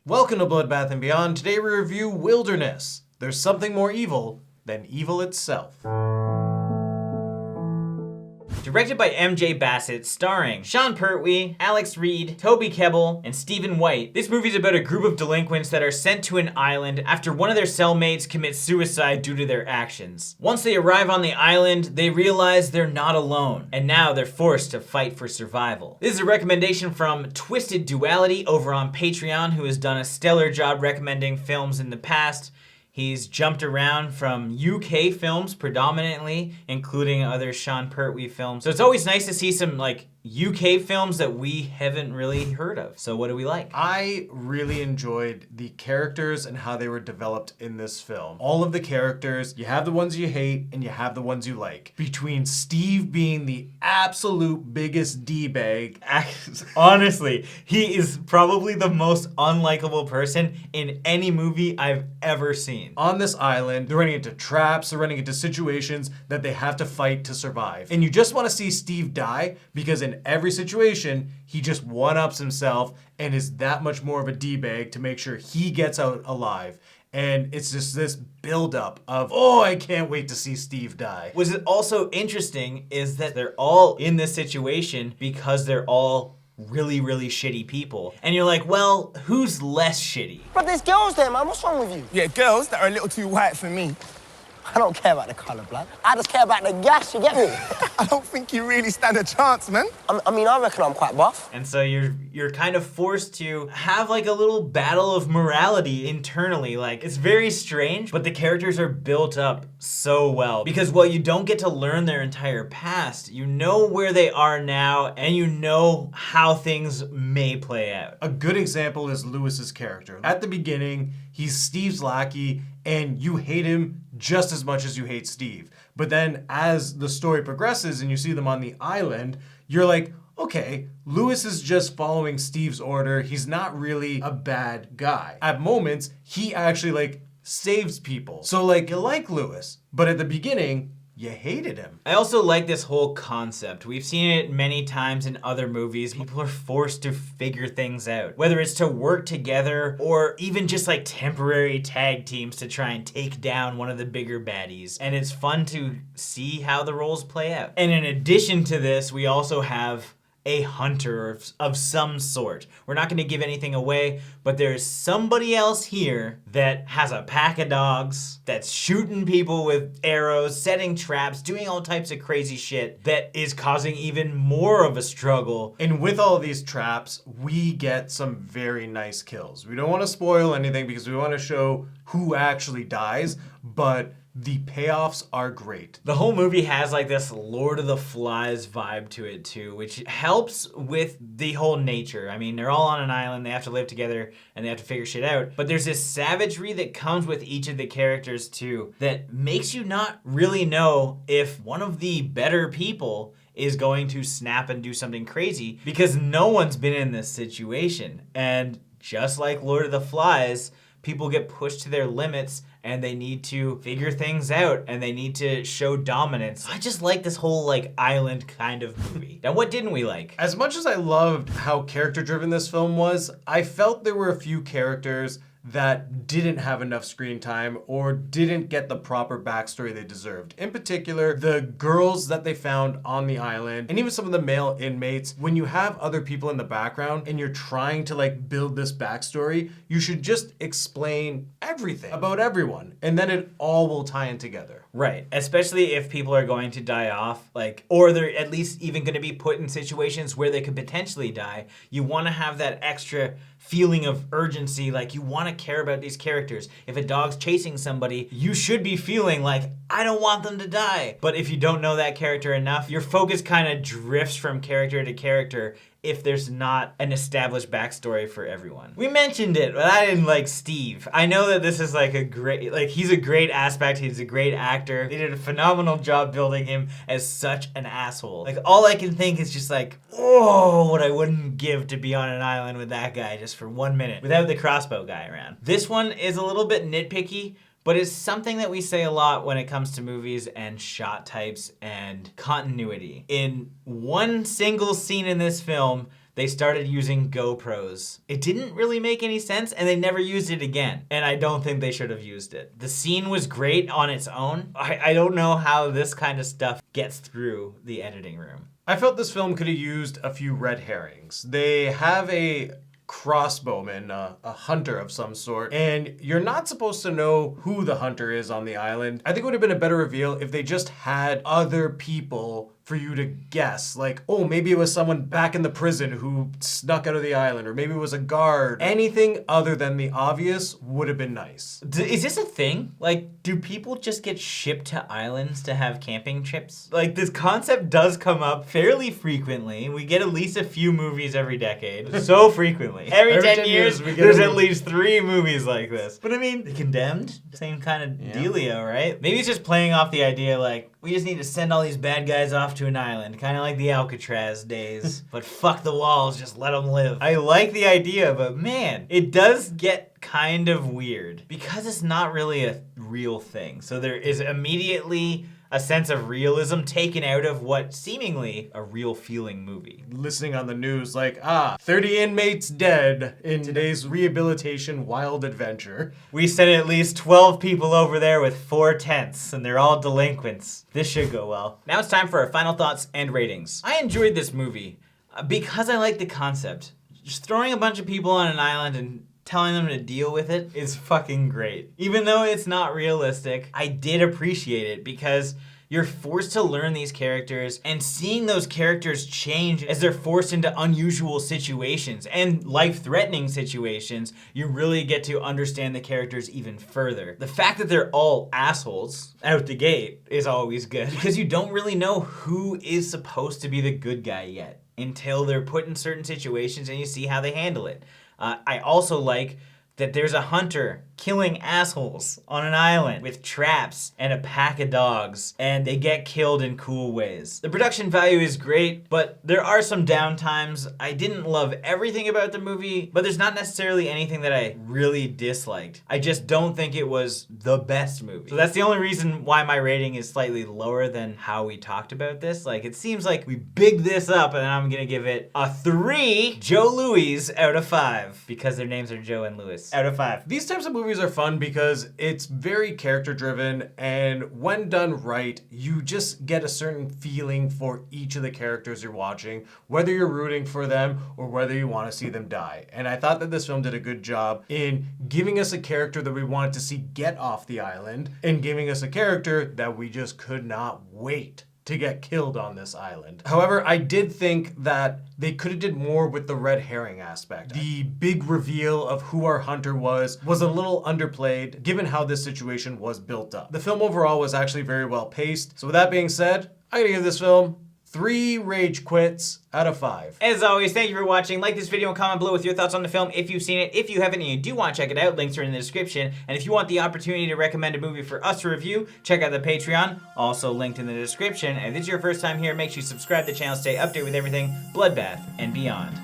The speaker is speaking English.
Welcome to Bloodbath and Beyond. Today we review Wilderness. There's something more evil than evil itself. Directed by M.J. Bassett, starring Sean Pertwee, Alex Reid, Toby Kebbell, and Stephen White. This movie's about a group of delinquents that are sent to an island after one of their cellmates commits suicide due to their actions. Once they arrive on the island, they realize they're not alone, and now they're forced to fight for survival. This is a recommendation from Twisted Duality over on Patreon, who has done a stellar job recommending films in the past. He's jumped around from UK films predominantly, including other Sean Pertwee films. So it's always nice to see some UK films that we haven't really heard of. So what do we like? I really enjoyed the characters and how they were developed in this film. All of the characters, you have the ones you hate and you have the ones you like. Between Steve being the absolute biggest D-bag. Honestly, he is probably the most unlikable person in any movie I've ever seen. On this island, they're running into traps, they're running into situations that they have to fight to survive. And you just want to see Steve die because in every situation, he just one-ups himself and is that much more of a D-bag to make sure he gets out alive. And it's just this buildup of, oh, I can't wait to see Steve die. What's also interesting is that they're all in this situation because they're all really, really shitty people. And you're like, well, who's less shitty? But there's girls there, man. What's wrong with you? Yeah, girls that are a little too white for me. I don't care about the colour, blood. I just care about the gas, you get me? I don't think you really stand a chance, man. I reckon I'm quite buff. And so you're kind of forced to have a little battle of morality internally. It's very strange, but the characters are built up so well. Because while you don't get to learn their entire past, you know where they are now and you know how things may play out. A good example is Lewis's character. At the beginning, he's Steve's lackey and you hate him just as much as you hate Steve. But then as the story progresses and you see them on the island, you're like, okay, Lewis is just following Steve's order. He's not really a bad guy. At moments, he actually saves people. So you like Lewis, but at the beginning, you hated him. I also like this whole concept. We've seen it many times in other movies. People are forced to figure things out, whether it's to work together or even just temporary tag teams to try and take down one of the bigger baddies. And it's fun to see how the roles play out. And in addition to this, we also have a hunter of some sort. We're not going to give anything away, but there's somebody else here that has a pack of dogs that's shooting people with arrows, setting traps, doing all types of crazy shit that is causing even more of a struggle. And with all these traps, we get some very nice kills. We don't want to spoil anything because we want to show who actually dies, but the payoffs are great. The whole movie has this Lord of the Flies vibe to it too, which helps with the whole nature. I mean, they're all on an island, they have to live together, and they have to figure shit out. But there's this savagery that comes with each of the characters too that makes you not really know if one of the better people is going to snap and do something crazy because no one's been in this situation. And just like Lord of the Flies, people get pushed to their limits and they need to figure things out and they need to show dominance. I just like this whole island kind of movie. Now, what didn't we like? As much as I loved how character-driven this film was, I felt there were a few characters that didn't have enough screen time or didn't get the proper backstory they deserved. In particular, the girls that they found on the island, and even some of the male inmates. When you have other people in the background and you're trying to build this backstory, you should just explain everything about everyone, and then it all will tie in together. Right, especially if people are going to die off, or they're at least even going to be put in situations where they could potentially die. You want to have that extra feeling of urgency, you want to care about these characters. If a dog's chasing somebody, you should be feeling I don't want them to die. But if you don't know that character enough, your focus kind of drifts from character to character if there's not an established backstory for everyone. We mentioned it, but I didn't like Steve. I know that this is a great, he's a great aspect, he's a great actor. They did a phenomenal job building him as such an asshole. All I can think is just oh, what I wouldn't give to be on an island with that guy just for 1 minute without the crossbow guy around. This one is a little bit nitpicky, but it's something that we say a lot when it comes to movies and shot types and continuity. In one single scene in this film, they started using GoPros. It didn't really make any sense, and they never used it again. And I don't think they should have used it. The scene was great on its own. I don't know how this kind of stuff gets through the editing room. I felt this film could have used a few red herrings. They have a crossbowman, a hunter of some sort, and you're not supposed to know who the hunter is on the island. I think it would have been a better reveal if they just had other people for you to guess. Like, oh, maybe it was someone back in the prison who snuck out of the island, or maybe it was a guard. Anything other than the obvious would have been nice. Is this a thing? Like, do people just get shipped to islands to have camping trips? Like, this concept does come up fairly frequently. We get at least a few movies every decade. So frequently. Every 10 years, there's at least 3 movies like this. But I mean, The Condemned? Same kind of dealio, right? Maybe it's just playing off the idea, like, we just need to send all these bad guys off to an island, kind of like the Alcatraz days. But fuck the walls, just let them live. I like the idea, but man, it does get kind of weird because it's not really a real thing. So there is immediately a sense of realism taken out of what seemingly a real feeling movie. Listening on the news like, 30 inmates dead in today's rehabilitation wild adventure. We sent at least 12 people over there with 4 tents, and they're all delinquents. This should go well. Now it's time for our final thoughts and ratings. I enjoyed this movie because I like the concept. Just throwing a bunch of people on an island and telling them to deal with it is fucking great. Even though it's not realistic, I did appreciate it because you're forced to learn these characters, and seeing those characters change as they're forced into unusual situations and life-threatening situations, you really get to understand the characters even further. The fact that they're all assholes out the gate is always good because you don't really know who is supposed to be the good guy yet until they're put in certain situations and you see how they handle it. I also like that there's a hunter killing assholes on an island with traps and a pack of dogs, and they get killed in cool ways. The production value is great, but there are some downtimes. I didn't love everything about the movie, but there's not necessarily anything that I really disliked. I just don't think it was the best movie. So that's the only reason why my rating is slightly lower than how we talked about this. Like, it seems like we bigged this up, and I'm gonna give it a 3 Joe Louis out of 5, because their names are Joe and Louis. Out of 5. These types of movies are fun because it's very character driven, and when done right, you just get a certain feeling for each of the characters you're watching, whether you're rooting for them or whether you want to see them die. And I thought that this film did a good job in giving us a character that we wanted to see get off the island and giving us a character that we just could not wait to get killed on this island. However, I did think that they could have did more with the red herring aspect. The big reveal of who our hunter was a little underplayed given how this situation was built up. The film overall was actually very well paced. So with that being said, I'm gonna give this film 3 rage quits out of 5. As always, thank you for watching. Like this video and comment below with your thoughts on the film if you've seen it. If you haven't and you do want to check it out, links are in the description. And if you want the opportunity to recommend a movie for us to review, check out the Patreon, also linked in the description. And if this is your first time here, make sure you subscribe to the channel, stay updated with everything Bloodbath and beyond.